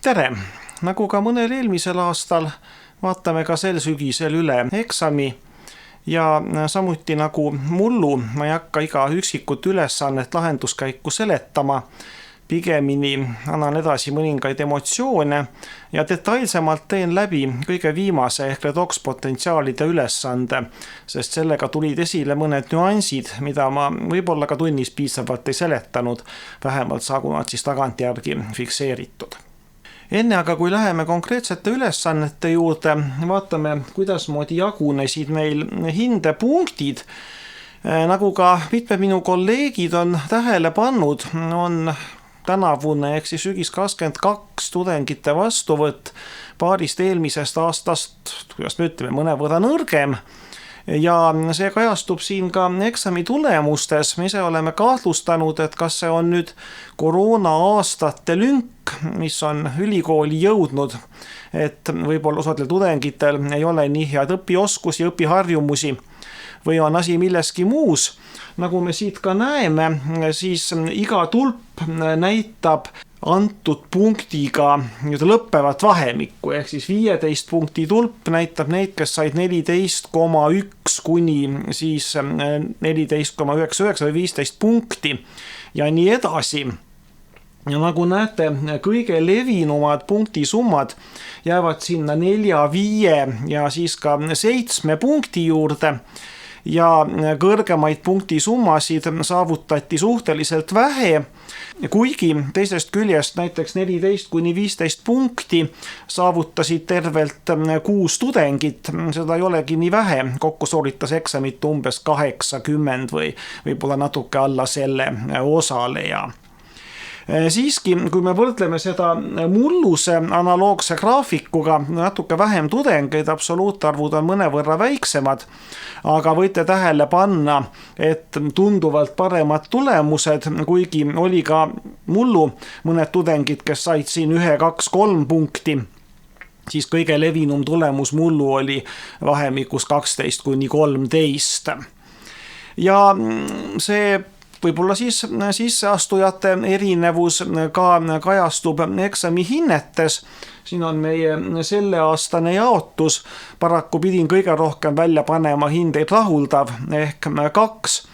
Tere! Nagu ka mõnel eelmisel aastal, vaatame ka sel sügisel üle eksami ja samuti nagu mullu ma ei hakka iga üksikut ülesannet lahenduskäiku seletama, pigemini annan edasi mõningaid emotsioone ja detailsemalt teen läbi kõige viimase ehk redokspotentsiaalide ülesande, sest sellega tulid esile mõned nüansid, mida ma võib-olla ka tunnis piisavalt ei seletanud, vähemalt saagu nad siis tagantjärgi fikseeritud. Enne aga, kui läheme konkreetsete ülesannete juurde, vaatame, kuidasmoodi jagunesid meil hindepunktid. Nagu ka mitmed minu kolleegid on tähele pannud, on tänavune ehk siis sügis 22 tudengite vastuvõtt paarist eelmisest aastast, kuidas me ütleme, mõnevõrra nõrgem. Ja see kajastub siin ka eksami tulemustes. Me ise oleme kahtlustanud, et kas see on nüüd koroona aastate lünk, mis on ülikooli jõudnud, et võib-olla osadel tudengitel ei ole nii head õpioskusi, õpiharjumusi või on asi milleski muus. Nagu me siit ka näeme, siis iga tulp näitab antud punktiga lõppevat vahemikku, ehk siis 15 punkti tulp näitab neid, kes said 14,1 kuni siis 14,99 või 15 punkti ja nii edasi. Ja nagu näete, kõige levinumad punktisummad jäävad sinna 4, 5 ja siis ka 7 punkti juurde. Ja kõrgemaid punktisummasid saavutati suhteliselt vähe, kuigi teisest küljest näiteks 14 kuni 15 punkti saavutasid tervelt 6 tudengit, seda ei olegi nii vähe, kokku sooritas eksamit umbes 80 või võib-olla natuke alla selle osaleja. Siiski, kui me võrdleme seda mulluse analoogse graafikuga, natuke vähem tudengeid, absoluutarvud on mõnevõrra väiksemad, aga võite tähele panna, et tunduvalt paremad tulemused, kuigi oli ka mullu mõned tudengid, kes said siin 1, 2, 3 punkti, siis kõige levinum tulemus mullu oli vahemikus 12 kuni 13. Ja see võib-olla siis sisseastujate erinevus ka kajastub eksami hinnetes. Siin on meie selleaastane jaotus. Paraku pidin kõige rohkem välja panema hindeid rahuldav ehk 2.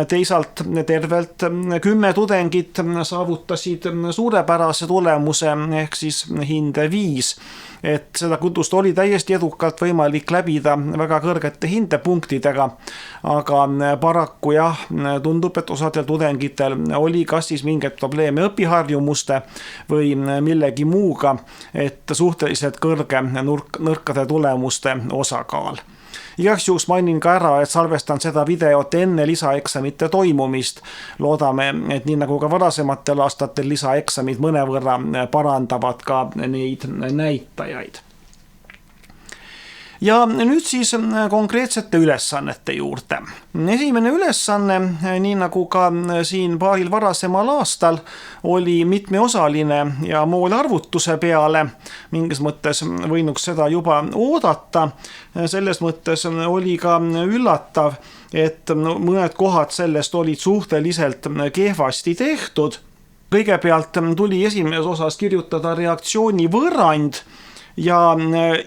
Teisalt tervelt 10 tudengit saavutasid suurepärase tulemuse ehk siis hinde 5. Et seda kutust oli täiesti edukalt võimalik läbida väga kõrgete hindepunktidega, aga paraku tundub, et osadel tudengitel oli kas siis mingeid probleeme õpiharjumuste või millegi muuga, et suhteliselt kõrge nõrkade tulemuste osakaal. Igaks juhuks mainin ka ära, et salvestan seda videot enne lisaeksamite toimumist. Loodame, et nii nagu ka varasematel aastatel lisaeksamid mõnevõrra parandavad ka neid näitajaid. Ja nüüd siis konkreetsete ülesannete juurde. Esimene ülesanne, nii nagu ka siin paaril varasemal aastal, oli mitmeosaline ja moolarvutuse peale. Mingis mõttes võinuks seda juba oodata. Selles mõttes oli ka üllatav, et mõned kohad sellest olid suhteliselt kehvasti tehtud. Kõigepealt tuli esimeses osas kirjutada reaktsiooni võrrand, ja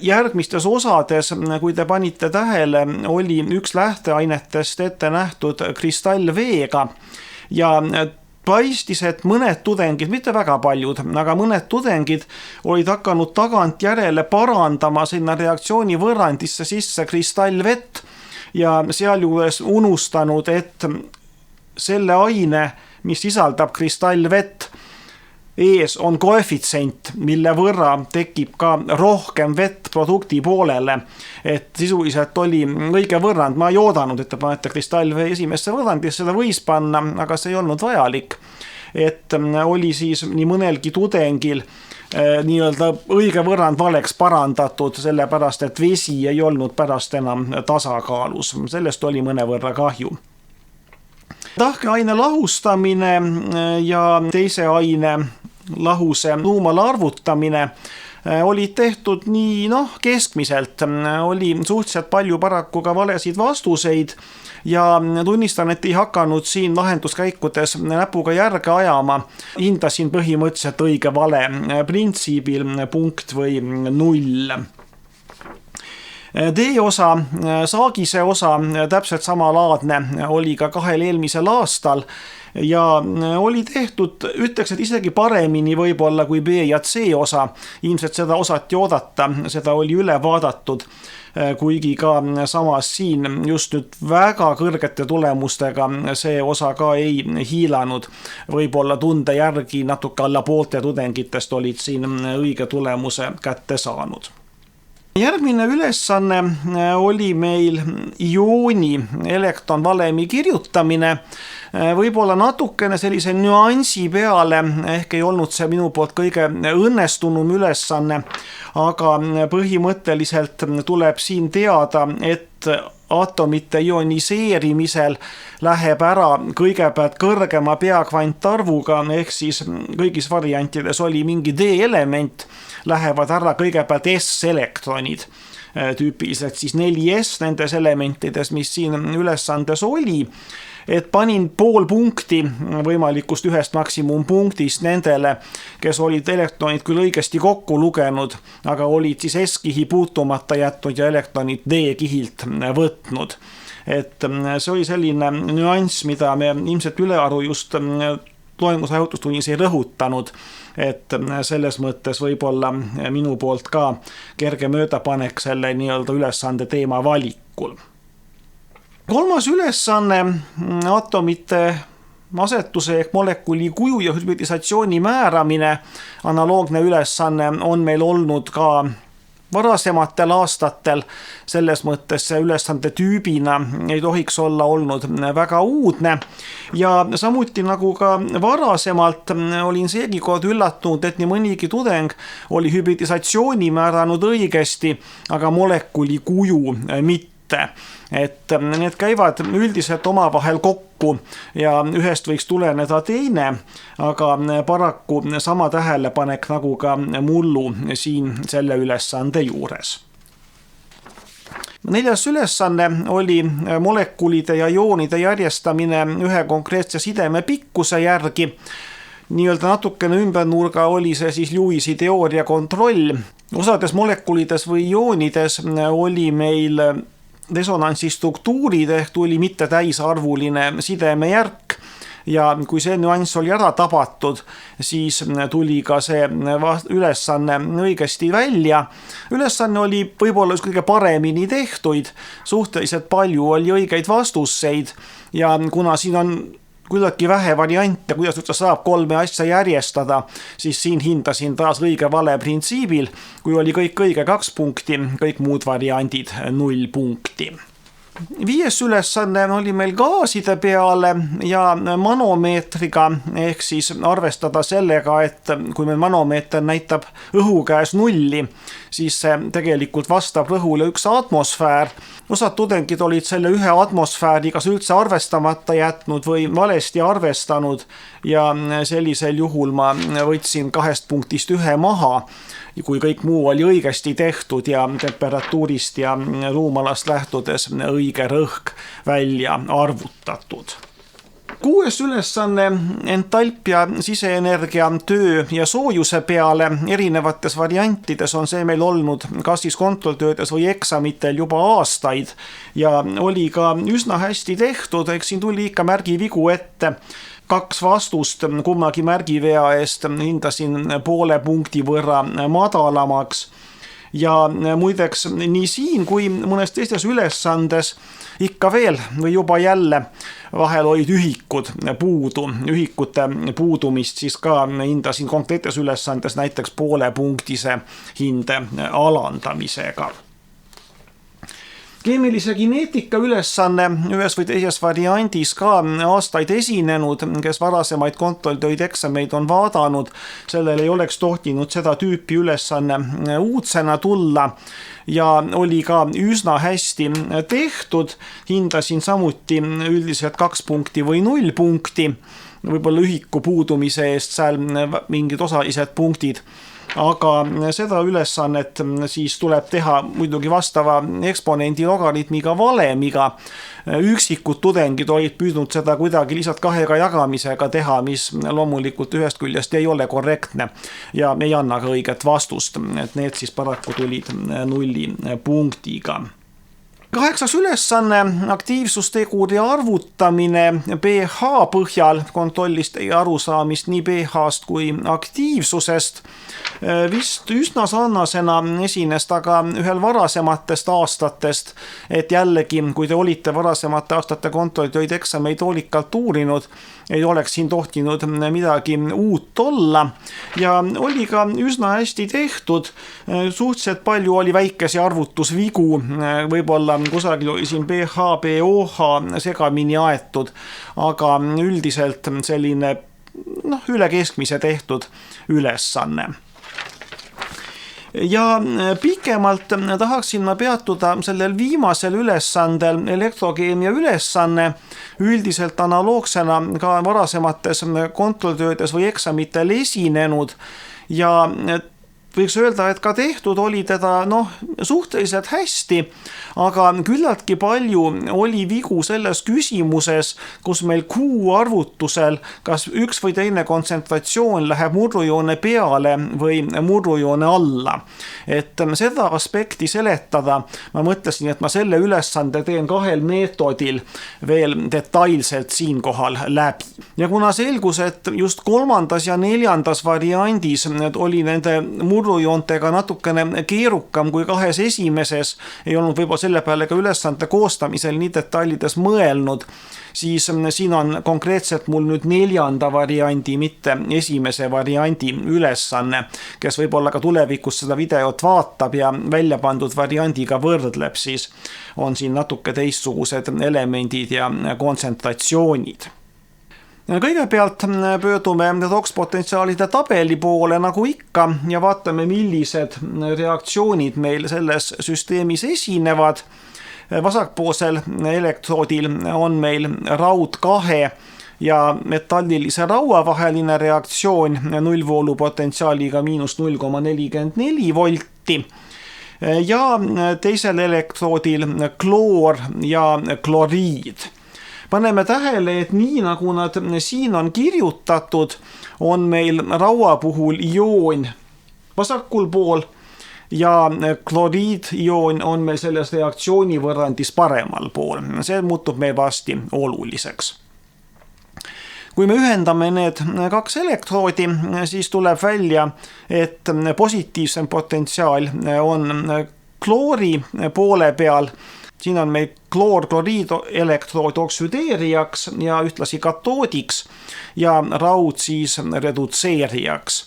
järgmistes osades, kui te panite tähele, oli üks lähteainetest ette nähtud kristallveega ja paistis, et mõned tudengid, mitte väga paljud, aga mõned tudengid olid hakanud tagantjärele parandama sinna reaktsiooni võrrandisse sisse kristallvett ja sealjuures unustanud, et selle aine, mis sisaldab kristallvett, ees on koefitsient, mille võrra tekib ka rohkem vett produkti poolele, et sisuliselt oli õige võrrand. Ma ei oodanud, et te panete kristallvee esimesse võrrandisse, seda võis panna, aga see ei olnud vajalik. Et oli siis nii mõnelgi tudengil nii-öelda õige võrrand valeks parandatud, sellepärast et vesi ei olnud pärast enam tasakaalus. Sellest oli mõnevõrra kahju. Tahkeaine lahustamine ja teise aine lahuse tuumale arvutamine olid tehtud nii keskmiselt. Oli suhteliselt palju paraku ka valesid vastuseid ja tunnistan, et ei hakanud siin lahenduskäikudes näpuga järge ajama. Hindasin põhimõtteliselt õige-vale printsiibil punkt või 0. D-osa, saagise osa, täpselt samalaadne oli ka 2 eelmisel aastal ja oli tehtud, ütleks, et isegi paremini võib-olla kui B ja C osa. Ilmselt seda osati oodata, seda oli üle vaadatud, kuigi ka samas siin just nüüd väga kõrgete tulemustega see osa ka ei hiilanud. Võib-olla tunde järgi natuke alla poolte tudengitest olid siin õige tulemuse kätte saanud. Järgmine ülesanne oli meil iooni elektronvalemi kirjutamine. Võib-olla natukene sellise nüansi peale, ehk ei olnud see minu poolt kõige õnnestunum ülesanne, aga põhimõtteliselt tuleb siin teada, et aatomite ioniseerimisel läheb ära kõigepealt kõrgema peakvantarvuga, ehk siis kõigis variantides oli mingi D-element, lähevad ära kõigepealt S-elektronid, tüüpiliselt siis 4S nendes elementides, mis siin ülesandes oli, et panin pool punkti võimalikust 1 maksimumpunktist nendele, kes olid elektronid küll õigesti kokku lugenud, aga olid siis S-kihi puutumata jätnud ja elektronid D-kihilt võtnud. Et see oli selline nüanss, mida me ilmselt ülearu just loengus ajutustunnis ei rõhutanud, et selles mõttes võib-olla minu poolt ka kerge möödapanek selle nii-öelda ülesande teema valikul. Kolmas ülesanne, aatomite asetuse ehk molekuli kuju ja hübritisatsiooni määramine, analoogne ülesanne on meil olnud ka varasematel aastatel, selles mõttes see ülesande tüübina ei tohiks olla olnud väga uudne ja samuti nagu ka varasemalt olin seegi kord üllatunud, et nii mõnigi tudeng oli hübritisatsiooni määranud õigesti, aga molekuli kuju mitte. Et need käivad üldiselt omavahel kokku ja ühest võiks tuleneda teine, aga paraku sama tähelepanek nagu ka mullu siin selle ülesande juures. 4. ülesanne oli molekulide ja ioonide järjestamine ühe konkreetse sideme pikkuse järgi. Nii-öelda natukene ümbernurga oli see siis Lewisi teooria kontroll. Osades molekulides või ioonides oli meil resonantsi struktuurid ehk tuli mitte täisarvuline sidemejärk ja kui see nüanss oli ära tabatud, siis tuli ka see ülesanne õigesti välja. Ülesanne oli võib-olla kõige paremini tehtuid, suhteliselt palju oli õigeid vastuseid ja kuna siin on küllaltki vähe variante, kuidas üldse saab 3 asja järjestada, siis siin hindasin taas õige-vale printsiibil, kui oli kõik õige 2 punkti, kõik muud variandid 0 punkti. 5. ülesanne oli meil gaaside peale ja manomeetriga, ehk siis arvestada sellega, et kui meil manomeeter näitab õhu käes 0, siis see tegelikult vastab rõhule 1 atmosfäär. Osad tudengid olid selle 1 atmosfääri kas üldse arvestamata jätnud või valesti arvestanud ja sellisel juhul ma võtsin 2 punktist 1 maha, kui kõik muu oli õigesti tehtud ja temperatuurist ja ruumalast lähtudes õige rõhk välja arvutatud. 6. ülesanne entalpia, siseenergia, töö ja soojuse peale erinevates variantides on see meil olnud kas siis kontrolltöödes või eksamitel juba aastaid ja oli ka üsna hästi tehtud, eks siin tuli ikka märgivigu ette. 2 vastust kummagi märgivea eest hindasin poole punkti võrra madalamaks ja muideks nii siin kui mõnes teistes ülesandes ikka veel või juba jälle vahel olid ühikud puudu. Ühikute puudumist siis ka hindasin konkreetses ülesandes näiteks poole punktise hinde alandamisega. Keemilise kineetika ülesanne ühes või teises variandis ka aastaid esinenud, kes varasemaid kontrolltöid eksameid on vaadanud, sellel ei oleks tohtinud seda tüüpi ülesanne uudsena tulla ja oli ka üsna hästi tehtud, hindasin samuti üldiselt 2 punkti või 0 punkti, võib-olla ühiku puudumise eest seal mingid osalised punktid aga seda ülesannet siis tuleb teha muidugi vastava eksponendi logaritmiga valemiga. Üksikud tudengid olid püüdnud seda kuidagi lihtsalt 2-ga jagamisega teha, mis loomulikult ühest küljest ei ole korrektne ja ei anna ka õiget vastust, et need siis paraku tulid 0 punktiga. 8. ülesanne, aktiivsusteguri arvutamine pH põhjal, kontrollis teie arusaamist nii pH-st kui aktiivsusest. Vist üsna sarnasena esines ta ka ühel varasematest aastatest, et jällegi, kui te olite varasemate aastate kontrollitöid eksameid hoolikalt uurinud, ei oleks siin tohtinud midagi uut olla ja oli ka üsna hästi tehtud. Suhteliselt palju oli väikesi arvutusvigu, võib-olla kusagil oli siin pH, pOH segamini aetud, aga üldiselt selline üle keskmise tehtud ülesanne. Ja pikemalt tahaksin ma peatuda sellel viimasel ülesandel, elektrokeemia ülesanne, üldiselt analoogsena ka varasemates kontrolltöödes või eksamitel esinenud ja võiks öelda, et ka tehtud oli teda suhteliselt hästi, aga küllaltki palju oli vigu selles küsimuses, kus meil Q arvutusel kas üks või teine kontsentratsioon läheb murrujoone peale või murrujoone alla. Et seda aspekti seletada, ma mõtlesin, et ma selle ülesande teen 2 meetodil veel detailselt siinkohal läbi. Ja kuna selgus, et just 3. ja 4. variandis oli nende murrujoontega natukene keerukam kui 2 esimeses, ei olnud võib-olla selle peale ka ülesande koostamisel nii detailides mõelnud, siis siin on konkreetselt mul nüüd 4. variandi, mitte esimese variandi ülesanne, kes võib-olla ka tulevikus seda videot vaatab ja välja pandud variandiga võrdleb, siis on siin natuke teistsugused elemendid ja kontsentratsioonid. Kõigepealt pöördume tokspotentsiaalide tabeli poole nagu ikka ja vaatame, millised reaktsioonid meil selles süsteemis esinevad. Vasakpoolsel elektroodil on meil raud 2 ja metallilise raua vaheline reaktsioon nullvoolu potentsiaaliga -0,44 volti. Ja teisel elektroodil kloor ja kloriid. Paneme tähele, et nii nagu nad siin on kirjutatud, on meil raua puhul ioon vasakul pool ja kloriidioon on meil selles reaktsioonivõrrandis paremal pool. See muutub meil varsti oluliseks. Kui me ühendame need 2 elektroodi, siis tuleb välja, et positiivsem potentsiaal on kloori poole peal. Siin on meil kloor-kloriid elektrood oksüdeerijaks ja ühtlasi katoodiks ja raud siis redutseerijaks.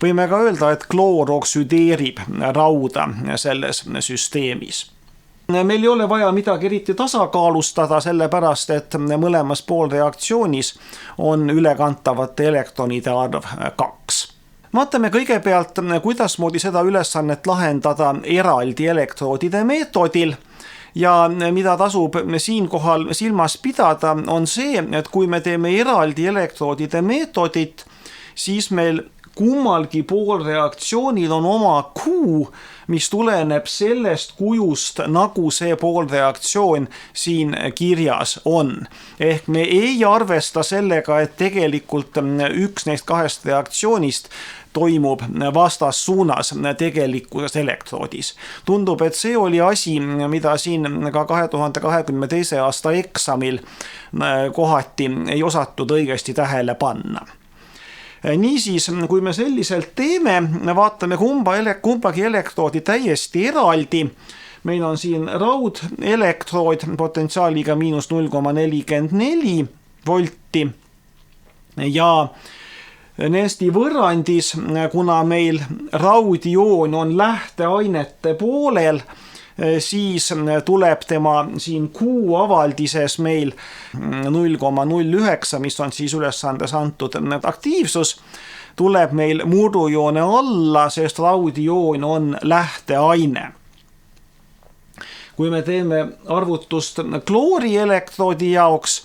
Võime ka öelda, et kloor oksüdeerib rauda selles süsteemis. Meil ei ole vaja midagi eriti tasakaalustada, sellepärast et mõlemas poolreaktsioonis on ülekantavate elektronide arv 2. Vaatame kõigepealt, kuidasmoodi seda ülesannet lahendada eraldi elektroodide meetodil. Ja mida tasub siinkohal silmas pidada, on see, et kui me teeme eraldi elektroodide meetodit, siis meil kummalgi poolreaktsioonil on oma Q, mis tuleneb sellest kujust, nagu see poolreaktsioon siin kirjas on. Ehk me ei arvesta sellega, et tegelikult üks neist 2 reaktsioonist toimub vastassuunas tegelikus elektroodis. Tundub, et see oli asi, mida siin ka 2022. aasta eksamil kohati ei osatud õigesti tähele panna. Niisiis, kui me selliselt teeme, vaatame kumbagi elektroodi täiesti eraldi. Meil on siin raud elektrood potentsiaaliga -0,44 volti ja Nesti võrrandis, kuna meil raudioon on lähteainete poolel, siis tuleb tema siin Q avaldises meil 0,09, mis on siis ülesandes antud aktiivsus, tuleb meil murrujoone alla, sest raudioon on lähteaine. Kui me teeme arvutust kloori elektroodi jaoks,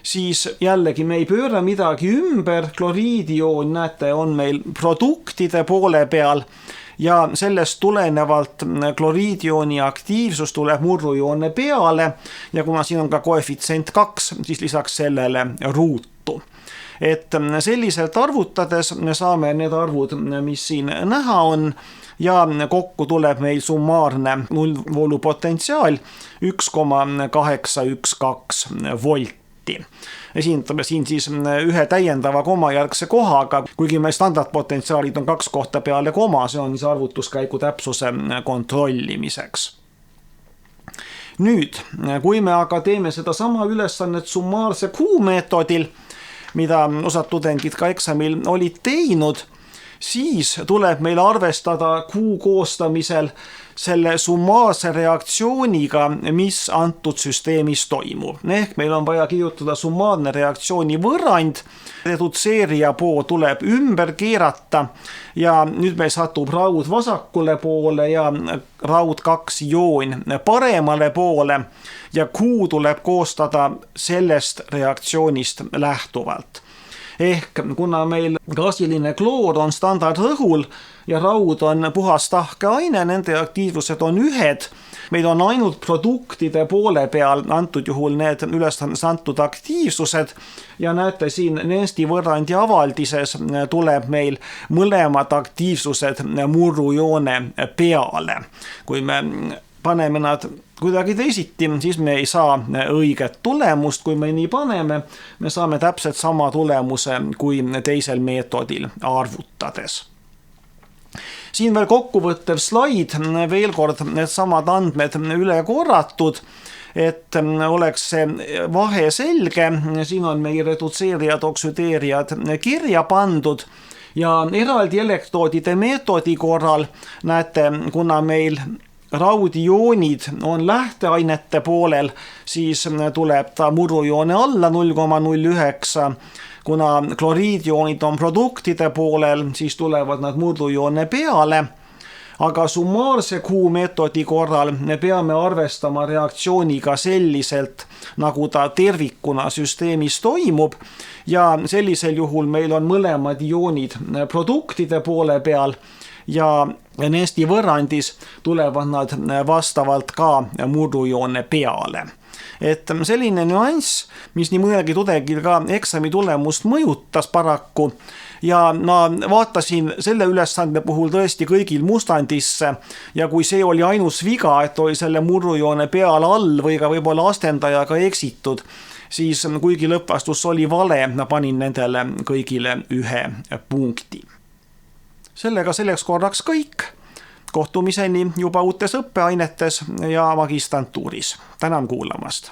siis jällegi me ei pööra midagi ümber, kloriidioon, näete, on meil produktide poole peal ja sellest tulenevalt kloriidiooni aktiivsus tuleb murrujoone peale ja kuna siin on ka koefitsient 2, siis lisaks sellele ruutu. Et selliselt arvutades me saame need arvud, mis siin näha on, ja kokku tuleb meil summaarne nullvoolupotentsiaal 1,812 volti. Esindame siin siis ühe täiendava komajärgse kohaga, kuigi meil standardpotentsiaalid on 2 kohta peale koma, see on siis arvutuskäigu täpsuse kontrollimiseks. Nüüd, kui me aga teeme seda sama ülesannet summaarse Q-meetodil, mida osad tudengid ka eksamil olid teinud, siis tuleb meil arvestada Q koostamisel selle summaarse reaktsiooniga, mis antud süsteemis toimub. Ehk meil on vaja kirjutada summaarne reaktsiooni võrrand, redutseerija pool tuleb ümber keerata ja nüüd meil satub raud vasakule poole ja raud 2 joon paremale poole ja Q tuleb koostada sellest reaktsioonist lähtuvalt. Ehk kuna meil gaasiline kloor on standardrõhul ja raud on puhas tahkeaine, nende aktiivsused on ühed, meil on ainult produktide poole peal antud juhul need ülesandes antud aktiivsused ja näete siin Nernsti võrrandi avaldises tuleb meil mõlemad aktiivsused murrujoone peale. Kui me paneme nad kuidagi teisiti, siis me ei saa õiget tulemust, kui me nii paneme, me saame täpselt sama tulemuse kui teisel meetodil arvutades. Siin veel kokkuvõttev slaid, veel kord need samad andmed üle korratud, et oleks see vahe selge, siin on meie redutseerijad, oksüdeerijad kirja pandud ja eraldi elektroodide meetodi korral näete, kuna meil raudioonid on lähteainete poolel, siis tuleb ta murrujoone alla 0,09. Kuna kloriidioonid on produktide poolel, siis tulevad nad murrujoone peale. Aga summaarse Q-meetodi korral me peame arvestama reaktsiooniga selliselt, nagu ta tervikuna süsteemis toimub. Ja sellisel juhul meil on mõlemad ioonid produktide poole peal ja Nernsti võrrandis tulevad nad vastavalt ka murrujoone peale. Et selline nüanss, mis nii mõnelgi tudengil ka eksami tulemust mõjutas paraku ja ma vaatasin selle ülesande puhul tõesti kõigil mustandisse ja kui see oli ainus viga, et oli selle murrujoone peal all või ka võib-olla astendajaga eksitud, siis kuigi lõppvastus oli vale, ma panin nendele kõigile 1 punkti. Sellega selleks korraks kõik. Kohtumiseni juba uutes õppeainetes ja magistrantuuris. Tänan kuulamast!